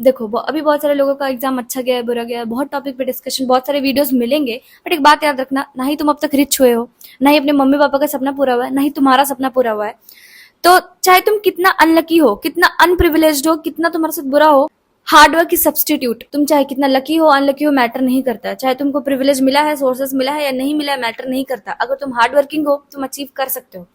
देखो अभी बहुत सारे लोगों का एग्जाम अच्छा गया है, बुरा गया है, बहुत टॉपिक पे डिस्कशन, बहुत सारे वीडियोस मिलेंगे। बट एक बात याद रखना, ना ही तुम अब तक रिच हुए हो, ना ही अपने मम्मी पापा का सपना पूरा हुआ है, ना ही तुम्हारा सपना पूरा हुआ है। तो चाहे तुम कितना अनलकी हो, कितना अनप्रिविलेज्ड हो, कितना तुम्हारे साथ बुरा हो, हार्डवर्क की सब्सटीट्यूट। तुम चाहे कितना लकी हो अनलकी हो, मैटर नहीं करता। चाहे तुमको प्रिविलेज मिला है, सोर्सेस मिला है या नहीं मिला है, मैटर नहीं करता। अगर तुम हार्ड वर्किंग हो, तुम अचीव कर सकते हो।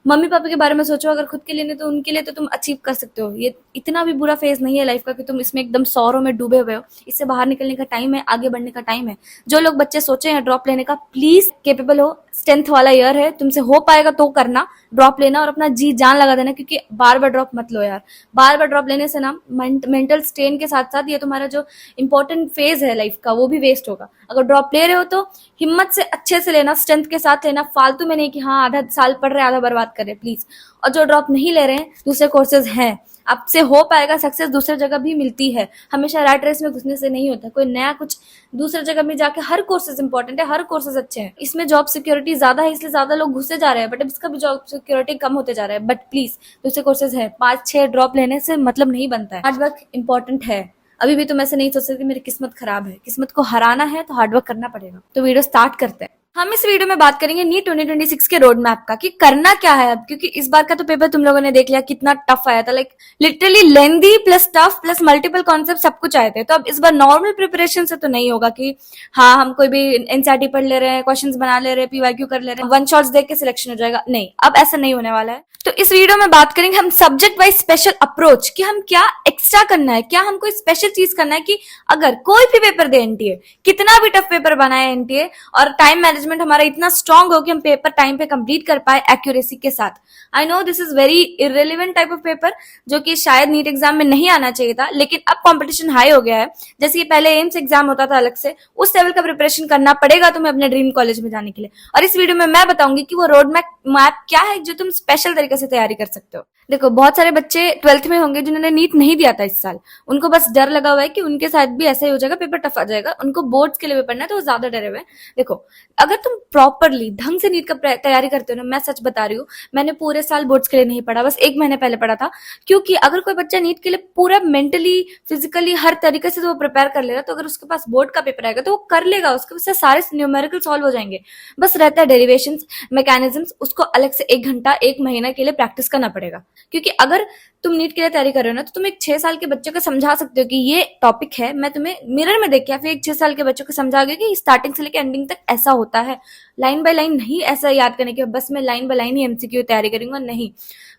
मम्मी पापा के बारे में सोचो, अगर खुद के लिए नहीं तो उनके लिए तो तुम अचीव कर सकते हो। ये इतना भी बुरा फेज नहीं है लाइफ का कि तुम इसमें एकदम सौरों में डूबे हुए हो। इससे बाहर निकलने का टाइम है, आगे बढ़ने का टाइम है। जो लोग बच्चे सोचे हैं ड्रॉप लेने का, प्लीज केपेबल हो, 10th वाला ईयर है, तुमसे हो पाएगा तो करना, ड्रॉप लेना और अपना जी जान लगा देना। क्योंकि बार बार ड्रॉप मत लो यार। बार बार ड्रॉप लेने से ना मेंटल स्ट्रेन के साथ साथ ये तुम्हारा जो इंपॉर्टेंट फेज है लाइफ का, वो भी वेस्ट होगा। अगर ड्रॉप ले रहे हो तो हिम्मत से अच्छे से लेना, स्ट्रेंथ के साथ लेना, फालतू में नहीं कि हाँ आधा साल पढ़ रहे आधा बर्बाद कर रहे, प्लीज। और जो ड्रॉप नहीं ले रहे हैं, दूसरे कोर्सेज हैं, आपसे हो पाएगा। सक्सेस दूसरी जगह भी मिलती है, हमेशा रैट रेस में घुसने से नहीं होता। कोई नया कुछ दूसरी जगह में जाके, हर कोर्सेज इंपॉर्टेंट है, हर कोर्सेज अच्छे हैं। इसमें जॉब सिक्योरिटी ज्यादा है, इसलिए ज्यादा लोग घुसे जा रहे हैं, बट अब इसका भी जॉब सिक्योरिटी कम होते जा रहा है। बट प्लीज दूसरे कोर्सेज है, 5-6 ड्रॉप लेने से मतलब नहीं बनता है। हार्ड वर्क इंपॉर्टेंट है। अभी भी तुम ऐसे नहीं सोच सकते मेरी किस्मत खराब है। किस्मत को हराना है तो हार्डवर्क करना पड़ेगा। तो वीडियो स्टार्ट करते हैं। हम इस वीडियो में बात करेंगे नीट 2026 के रोड मैप का, कि करना क्या है अब। क्योंकि इस बार का तो पेपर तुम लोगों ने देख लिया कितना टफ आया था, like literally lengthy plus tough plus multiple concept सब कुछ आए थे। तो अब इस बार नॉर्मल प्रिपरेशन से तो नहीं होगा कि हाँ हम कोई भी एनसीईआरटी पढ़ ले रहे हैं, क्वेश्चंस बना ले रहे हैं, पीवाईक्यू कर ले रहे हैं, वन शॉट्स देख के सिलेक्शन हो जाएगा। नहीं, अब ऐसा नहीं होने वाला है। तो इस वीडियो में बात करेंगे हम सब्जेक्ट वाइज स्पेशल अप्रोच, कि हम क्या एक्स्ट्रा करना है, क्या हमको स्पेशल चीज करना है कि अगर कोई भी पेपर दे एनटीए, कितना भी टफ पेपर बनाए एनटीए, और टाइम मैनेजमेंट हमारा इतना स्ट्रांग हो कि हम पेपर टाइम पे कंप्लीट कर पाए एक्यूरेसी के साथ। I know this is very irrelevant type of paper, जो कि शायद नीट एग्जाम में नहीं आना चाहिए था, लेकिन अब कंपटीशन हाई हो गया है। जैसे ये पहले एम्स एग्जाम होता था अलग से, उस लेवल का प्रिपरेशन करना पड़ेगा तुम्हें अपने ड्रीम कॉलेज में जाने के लिए। और इस वीडियो में मैं बताऊंगी कि वो रोड मैप क्या है जो तुम स्पेशल तरीके से तैयारी कर सकते हो। देखो बहुत सारे बच्चे 12th में होंगे जिन्होंने नीट नहीं दिया था इस साल। उनको बस डर लगा हुआ है कि उनके साथ भी ऐसा ही हो जाएगा, पेपर टफ आ जाएगा, उनको बोर्ड्स के लिए भी पढ़ना है, तो वो ज्यादा डरे हुए हैं। देखो अगर तुम प्रॉपरली ढंग से नीट का तैयारी करते हो ना, मैं सच बता रही हूँ, मैंने पूरे साल बोर्ड्स के लिए नहीं पढ़ा, बस 1 महीने पहले पढ़ा था। क्योंकि अगर कोई बच्चा नीट के लिए पूरा मेंटली फिजिकली हर तरीके से तो वो प्रिपेयर कर लेगा, तो अगर उसके पास बोर्ड का पेपर आएगा तो वो कर लेगा, उसके उससे सारे न्यूमेरिकल सॉल्व हो जाएंगे। बस रहता है डेरिवेशन मैकेनिज्म्स, उसको अलग से 1 घंटा 1 महीना के लिए प्रैक्टिस करना पड़ेगा। क्योंकि अगर तुम नीट के लिए तैयारी कर रहे हो ना, तो तुम एक 6 साल के बच्चे को समझा सकते हो कि ये टॉपिक है, मैं तुम्हें मिरर में देख के, फिर एक 6 साल के बच्चों को समझा गया कि स्टार्टिंग से लेकर एंडिंग तक ऐसा होता है। लाइन बाय लाइन नहीं ऐसा याद करने के, बस मैं line by line he MCQ तैयारी करूंगा, नहीं।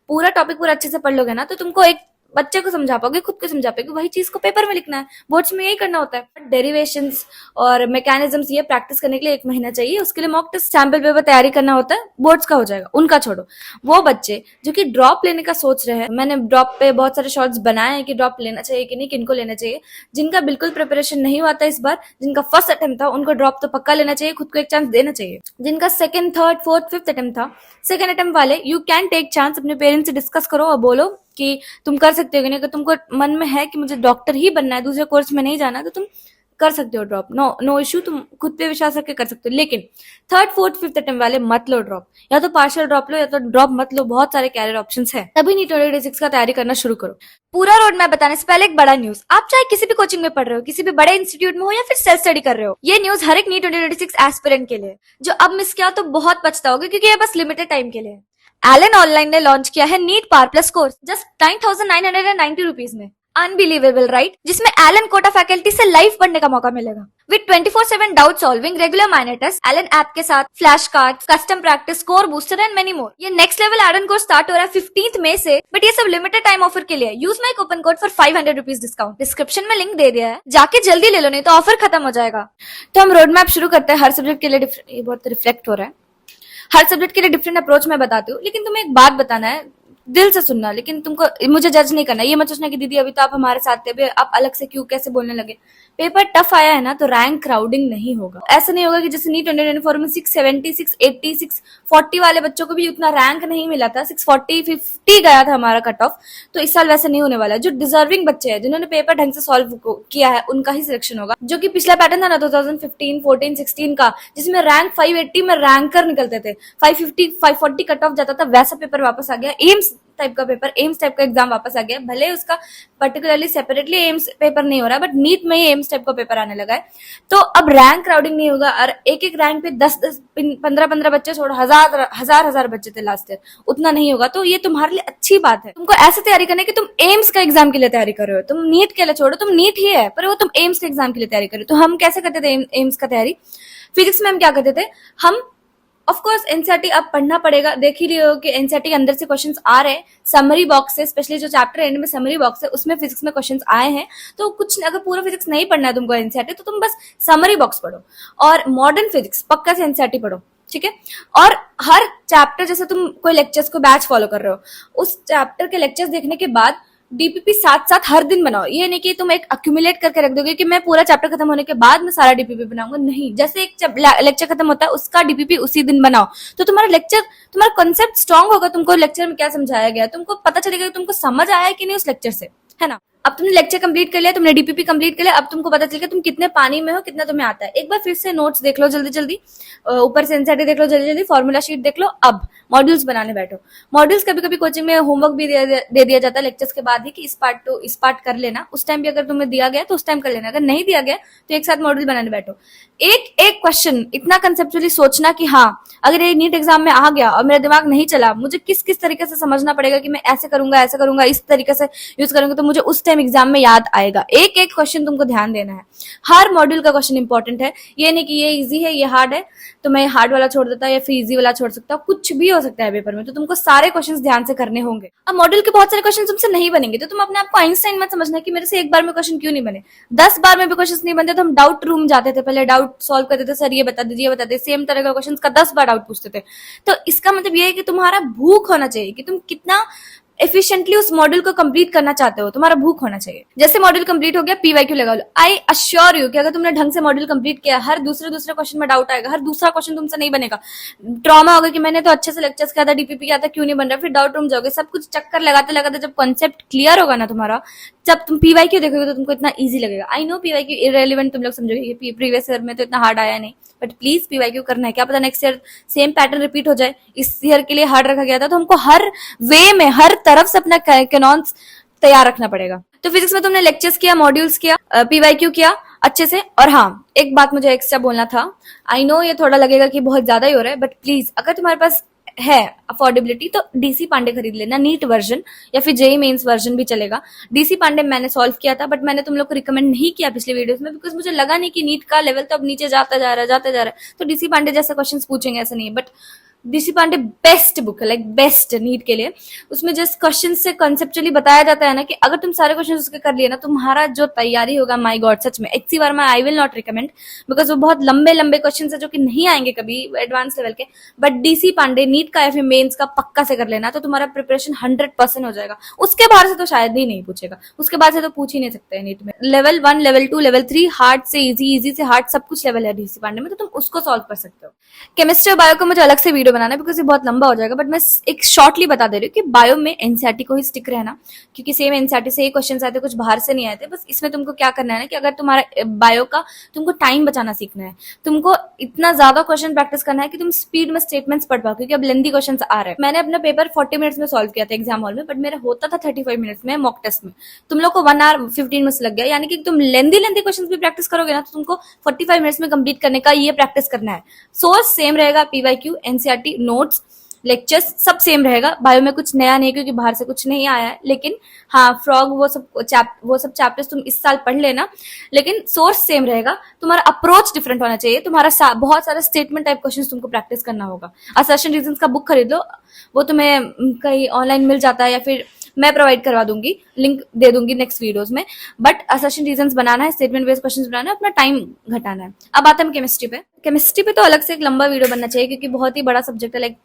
पूरा टॉपिक पूरा अच्छे से पढ़ लोगे ना, तो तुमको एक बच्चे को समझा पाओगे, खुद को समझा पाओगे। वही चीज को पेपर में लिखना है, बोर्ड्स में यही करना होता है। डेरिवेशंस और मैकेनिज्म्स ये प्रैक्टिस करने के लिए 1 महीना चाहिए। उसके लिए मॉक टेस्ट सैंपल पेपर तैयारी करना होता है, बोर्ड्स का हो जाएगा, उनका छोड़ो। वो बच्चे जो कि ड्रॉप लेने का सोच रहे हैं, मैंने ड्रॉप पे बहुत सारे शॉर्ट्स बनाए हैं कि ड्रॉप लेना चाहिए कि नहीं, किनको लेना चाहिए। जिनका बिल्कुल प्रिपरेशन नहीं हुआ था इस बार, जिनका फर्स्ट अटेम्प्ट था, उनको ड्रॉप तो पक्का लेना चाहिए, खुद को एक चांस देना चाहिए। जिनका 2nd, 3rd, 4th, 5th attempt था, 2nd अटेम्प्ट वाले यू कैन टेक चांस। अपने पेरेंट्स से डिस्कस करो और बोलो कि तुम कर सकते हो कि नहीं। अगर तुमको मन में है कि मुझे डॉक्टर ही बनना है, दूसरे कोर्स में नहीं जाना, तो तुम कर सकते हो ड्रॉप, नो इश्यू, तुम खुद पे विश्वास रख के कर सकते हो। लेकिन 3rd, 4th, 5th अटेम्प्ट वाले मत लो ड्रॉप, या तो पार्शियल ड्रॉप लो या तो ड्रॉप मत लो। बहुत सारे कैरियर ऑप्शंस है, तभी नीट 2026 का तैयारी करना शुरू करो। पूरा रोड मैप बताने से पहले एक बड़ा न्यूज, आप चाहे किसी भी कोचिंग में पढ़ रहे हो, किसी भी बड़े इंस्टीट्यूट में हो या फिर सेल्फ स्टडी कर रहे हो, ये न्यूज हर एक नीट 2026 एस्पिरेंट के लिए। जो अब मिस किया तो बहुत पछताओगे, क्योंकि ये बस लिमिटेड टाइम के लिए है। एलन ऑनलाइन ने लॉन्च किया है नीट पार प्लस कोर्स जस्ट 9,990 रुपीज में। अनबिलीवेबल राइट, जिसमें एलन कोटा फैकल्टी से लाइव पढ़ने का मौका मिलेगा with 24/7 doubt solving, regular minor test, Allen app के साथ flash cards, custom practice, score booster and many more. ये next level Allen course start हो रहा है 15th मई से, बट ये सब लिमिटेड टाइम ऑफर के लिए। Use my coupon code for 500 rupees discount. Description में लिंक दे दिया है, जाके जल्दी ले लो, नहीं तो ऑफर खत्म हो जाएगा। तो हम रोड मैप शुरू करते हैं। हर सब्जेक्ट के लिए ये बहुत रिफ्लेक्ट हो रहा है। हर सब्जेक्ट के लिए डिफरेंट अप्रोच मैं बताती हूँ, लेकिन तुम्हें एक बात बताना है, दिल से सुनना, लेकिन तुमको मुझे जज नहीं करना। ये मत सोचना कि दीदी अभी तो आप हमारे साथ थे, अभी आप अलग से क्यों कैसे बोलने लगे। पेपर टफ आया है ना, तो रैंक क्राउडिंग नहीं होगा। ऐसा नहीं होगा कि जैसे नीट 2024 में 670, 680, 640 वाले बच्चों को भी उतना रैंक नहीं मिला था, 640, 50 गया था हमारा कट ऑफ। तो इस साल वैसा नहीं होने वाला है। जो डिजर्विंग बच्चे हैं, जिन्होंने पेपर ढंग से सॉल्व किया है, उनका ही सिलेक्शन होगा। जो कि पिछला पैटर्न था ना 2015, 14, 16 का, जिसमें रैंक 580 में रैंकर निकलते थे, 550, 540 कट ऑफ जाता था, वैसा पेपर वापस आ गया। एम्स टाइप का पेपर, एम्स टाइप का एग्जाम वापस आ गया। भले उसका पर्टिकुलरली सेपरेटली एम्स पेपर नहीं हो रहा, बट नीट में ही एम्स टाइप का पेपर आने लगा है। तो अब रैंक क्राउडिंग नहीं होगा, और एक एक रैंक पे 10-10, 15-15 बच्चे छोड़ो, हजार बच्चे थे लास्ट ईयर, उतना नहीं होगा। तो ये तुम्हारे लिए अच्छी बात है। तुमको ऐसे तैयारी करनी है कि तुम एम्स का एग्जाम के लिए तैयारी कर रहे हो। तुम नीट के लिए छोड़ो, तुम नीट ही है, पर वो तुम एम्स के एग्जाम के लिए तैयारी कर रहे हो। तो हम कैसे करते थे एम्स का तैयारी? फिजिक्स में हम क्या करते थे, हम ऑफ कोर्स एनसीईआरटी अब पढ़ना पड़ेगा, देख ही रहे हो कि एनसीईआरटी के अंदर से क्वेश्चंस आ रहे हैं समरी बॉक्स से, स्पेशली जो चैप्टर एंड में समरी बॉक्स है उसमें फिजिक्स में क्वेश्चंस आए हैं। तो कुछ अगर पूरा फिजिक्स नहीं पढ़ना है तुमको एनसीईआरटी, तो तुम बस समरी बॉक्स पढ़ो और मॉडर्न फिजिक्स पक्का से एनसीईआरटी पढ़ो, ठीक है। और हर चैप्टर, जैसे तुम कोई लेक्चर्स को बैच फॉलो कर रहे हो, उस चैप्टर के लेक्चर्स देखने के बाद डीपीपी साथ साथ हर दिन बनाओ। ये नहीं कि तुम एक अक्यूमुलेट करके रख दोगे कि मैं पूरा चैप्टर खत्म होने के बाद मैं सारा डीपीपी बनाऊंगा, नहीं। जैसे एक लेक्चर खत्म होता है उसका डीपीपी उसी दिन बनाओ, तो तुम्हारा लेक्चर, तुम्हारा कॉन्सेप्ट स्ट्रांग होगा। तुमको लेक्चर में क्या समझाया गया तुमको पता चलेगा कि तुमको समझ आया कि नहीं उस लेक्चर से, है ना। अब तुमने लेक्चर कंप्लीट कर लिया, तुमने डीपीपी कंप्लीट कर लिया, अब तुमको पता चल गया तुम कितने पानी में हो, कितना तुम्हें आता है। एक बार फिर से नोट्स देख लो जल्दी जल्दी, ऊपर से एनसीईआरटी देख लो जल्दी जल्दी, फॉर्मूला शीट देख लो। अब मॉड्यूल्स बनाने बैठो। मॉड्यूल्स कभी कभी कोचिंग में होमवर्क भी दे दिया जाता है लेक्चर्स के बाद ही कि इस पार्ट टू इस पार्ट कर लेना। उस टाइम भी अगर तुम्हें दिया गया तो उस टाइम कर लेना, अगर नहीं दिया गया तो एक साथ मॉड्यूल बनाने बैठो। एक एक क्वेश्चन इतना कंसेप्चुअली सोचना कि हाँ, अगर ये नीट एग्जाम में आ गया और मेरा दिमाग नहीं चला, मुझे किस किस तरीके से समझना पड़ेगा कि मैं ऐसे करूंगा, इस तरीके से यूज करूंगा तो मुझे उस टाइम एग्जाम में याद आएगा। एक एक क्वेश्चन तुमको ध्यान देना है, हर मॉड्यूल का क्वेश्चन इंपॉर्टेंट है। ये नहीं कि ये इजी है ये हार्ड है तो मैं हार्ड वाला छोड़ देता या फिर इजी वाला छोड़ सकता हूँ, कुछ भी हो सकता है पेपर में। तो तुमको सारे क्वेश्चंस ध्यान से करने होंगे। अब मॉड्यूल के बहुत सारे क्वेश्चन तुमसे नहीं बनेंगे तो तुम अपने आप को आइंस्टाइन मत समझना कि मेरे से एक बार में क्वेश्चन क्यों नहीं बने। 10 बार में भी क्वेश्चन नहीं बनते तो हम डाउट रूम जाते थे, पहले डाउट सॉल्व करते थे, सर ये बता दीजिए, सेम तरह का क्वेश्चन का 10 बार डाउट पूछते थे। तो इसका मतलब ये है कि तुम्हारा भूख होना चाहिए कि तुम कितना एफिशिएंटली उस मॉड्यूल को कंप्लीट करना चाहते हो, तुम्हारा भूख होना चाहिए। जैसे मॉड्यूल कंप्लीट हो गया, पीवाईक्यू लगा लो। आई अश्योर यू कि अगर तुमने ढंग से मॉड्यूल कंप्लीट किया, हर दूसरे क्वेश्चन में डाउट आएगा, हर दूसरा क्वेश्चन तुमसे नहीं बनेगा। ट्रॉमा होगा कि मैंने तो अच्छे से लेक्चर्स किया था, डीपीपी किया था, क्यों नहीं बन रहा, फिर डाउट रूम जाओगे। सब कुछ चक्कर लगाते लगाते जब कॉन्सेप्ट क्लियर होगा ना तुम्हारा, जब तुम पीवाईक्यू देखोगे तो तुमको इतना ईजी लगेगा। आई नो पीवाईक्यू इररिलेवेंट तुम लोग समझोगे, प्रीवियस ईयर में तो इतना हार्ड आया नहीं, बट प्लीज पीवाईक्यू करना है, क्या पता next year same pattern repeat हो जाए। इस ईयर के लिए हार्ड रखा गया था, तो हमको हर वे में हर तरफ से अपना कैनॉन्स तैयार रखना पड़ेगा। तो फिजिक्स में तुमने लेक्चर्स किया, मॉड्यूल्स किया, पीवाईक्यू किया अच्छे से। और हाँ, एक बात मुझे एक्स्ट्रा बोलना था। आई नो ये थोड़ा लगेगा कि बहुत ज्यादा ही हो रहा है, बट प्लीज अगर तुम्हारे पास है अफोर्डेबिलिटी तो डीसी पांडे खरीद लेना, नीट वर्जन या फिर जेई मेंस वर्जन भी चलेगा। डीसी पांडे मैंने सॉल्व किया था, बट मैंने तुम लोग को रिकमेंड नहीं किया पिछले वीडियोस में, बिकॉज मुझे लगा नहीं कि नीट का लेवल तो अब नीचे जाता जा रहा है। तो डीसी पांडे जैसे क्वेश्चंस पूछेंगे ऐसा नहीं, but DC Pandey best book है, लाइक बेस्ट नीट के लिए। उसमें जिस क्वेश्चन से कॉन्सेप्चुअली बताया जाता है ना कि अगर तुम सारे क्वेश्चन उसके कर लिए ना, तुम्हारा जो तैयारी होगा, माय गॉड सच में HC Verma I will not recommend, because वो बहुत लंबे लंबे क्वेश्चन है जो कि नहीं आएंगे कभी एडवांस लेवल के। बट डीसी पांडे नीट का या फिर मेन्स का पक्का से कर लेना, तो तुम्हारा प्रिपरेशन 100% हो जाएगा। उसके बाहर से तो शायद ही नहीं पूछेगा, उसके बाद से तो पूछ ही नहीं सकते नीट में। लेवल 1, लेवल 2, लेवल 3, हार्ड से इजी, इजी से हार्ड, सब कुछ लेवल है डीसी पांडे में, तो तुम उसको सॉल्व कर सकते हो। केमिस्ट्री और बायो को मुझे अलग से वीडियो बनाना है बिकॉज ये बहुत लंबा हो जाएगा, बट मैं एक शॉर्टली बता दे रही हूँ कि बायो में एनसीईआरटी को ही स्टिक रहना, क्योंकि सेम एनसीईआरटी से ही क्वेश्चन आते, कुछ बाहर से नहीं आए थे। बस इसमें तुमको क्या करना है ना कि अगर तुम्हारा बायो का तुमको टाइम बचाना सीखना है, तुमको इतना ज्यादा क्वेश्चन प्रैक्टिस करना है कि तुम स्पीड में स्टेटमेंट्स पढ़ पाओ, क्योंकि अब लेंथी क्वेश्चन आ रहे हैं। मैंने अपना पेपर 40 मिनट्स में सॉल्व किया था एग्जाम हॉल में, बट मेरा होता था 35 मिनट्स में मॉक टेस्ट में। तुम लोग को 1 आवर 15 मिनट्स लग गया, यानी कि तुम लेंथी क्वेश्चन भी प्रैक्टिस करोगे ना तो तुमको 45 मिनट्स में कंप्लीट करने का ये प्रैक्टिस करना है। सोर्स सेम रहेगा, पीवाईक्यू, एनसीईआरटी, नोट्स, लेक्चर्स सब सेम रहेगा। बायो में कुछ नया नहीं, क्योंकि बाहर से कुछ नहीं आया है। लेकिन हाँ, फ्रॉग वो सब चैप्टर्स तुम इस साल पढ़ लेना, लेकिन सोर्स सेम रहेगा। तुम्हारा अप्रोच डिफरेंट होना चाहिए। तुम्हारा बहुत सारे स्टेटमेंट टाइप क्वेश्चंस तुमको प्रैक्टिस करना होगा। असर्शन रीजंस का बुक खरीद लो, वो तुम्हें कहीं ऑनलाइन मिल जाता है, या फिर मैं प्रोवाइड करवा दूंगी, लिंक दे दूंगी नेक्स्ट वीडियोस में। बट असर्शन रीजंस बनाना है, स्टेटमेंट बेस्ड क्वेश्चंस बनाना है, अपना टाइम घटाना है। अब आते हैं केमिस्ट्री पे। केमिस्ट्री पे तो अलग से एक लंबा वीडियो बनना चाहिए, क्योंकि बहुत ही बड़ा सब्जेक्ट है, लाइक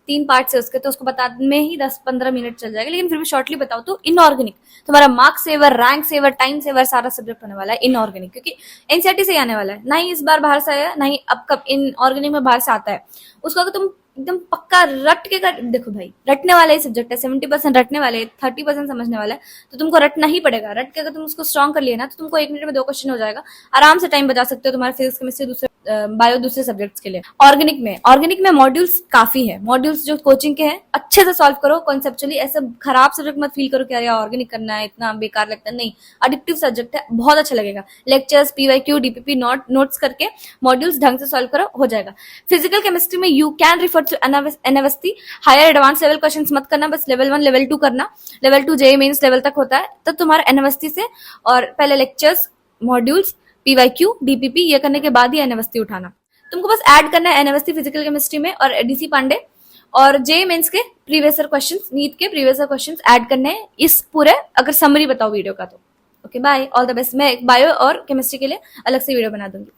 तीन पार्ट से उसके, तो उसको बताने में ही 10-15 मिनट चल जाएगा। लेकिन फिर भी शॉर्टली बताओ तो इनऑर्गेनिक तुम्हारा mark saver, rank saver, time saver सारा सब्जेक्ट होने वाला है इनऑर्गेनिक, क्योंकि एनसीईआरटी से ही आने वाला है। ना ही इस बार बाहर से आया, ना ही अब कब इनऑर्गेनिक में बाहर से आता है। उसको अगर तुम एकदम पक्का रट के कर, देखो भाई रटने वाला ही सब्जेक्ट है, 70% रटने वाले, 30% समझने वाला है, तो तुमको रटना ही पड़ेगा। रट के अगर तुम उसको स्ट्रॉन्ग कर लिया ना, तो तुमको 1 मिनट में 2 क्वेश्चन हो जाएगा, आराम से टाइम बचा सकते हो। तुम्हारे फिजिक्स केमिस्ट्री दूसरे बायो दूसरे सब्जेक्ट्स के लिए। ऑर्गेनिक में मॉड्यूल्स काफी है, मॉड्यूल्स जो कोचिंग के हैं अच्छे से सॉल्व करो कॉन्सेप्चुअली, ऐसे खराब सब्जेक्ट मत फील करो कि अरे ऑर्गेनिक करना है इतना बेकार लगता है, नहीं, एडिक्टिव सब्जेक्ट है, बहुत अच्छा लगेगा। लेक्चर्स, पीवाईक्यू, डीपीपी नोट्स करके मॉड्यूल्स ढंग से सॉल्व करो, हो जाएगा। फिजिकल केमिस्ट्री में यू कैन रिफर टू एनएवएसटी, हायर एडवांस लेवल क्वेश्चन मत करना, बस लेवल 1 लेवल 2 करना, लेवल 2 जेईई मेंस लेवल तक होता है, तब तुम्हारा एनएवएसटी से, और पहले लेक्चर्स, मॉड्यूल्स, पीवाईक्यू, डीपीपी ये करने के बाद ही एनएवएसटी उठाना। तुमको बस ऐड करना है एनएवएसटी फिजिकल केमिस्ट्री में और डीसी पांडे और जेईई मेंस के प्रीवियस ईयर क्वेश्चंस, नीट के प्रीवियस ईयर क्वेश्चंस ऐड करने हैं इस पूरे, अगर समरी बताओ वीडियो का तो। Okay bye, all the best. मैं बायो और केमिस्ट्री के लिए अलग से वीडियो बना दूंगी।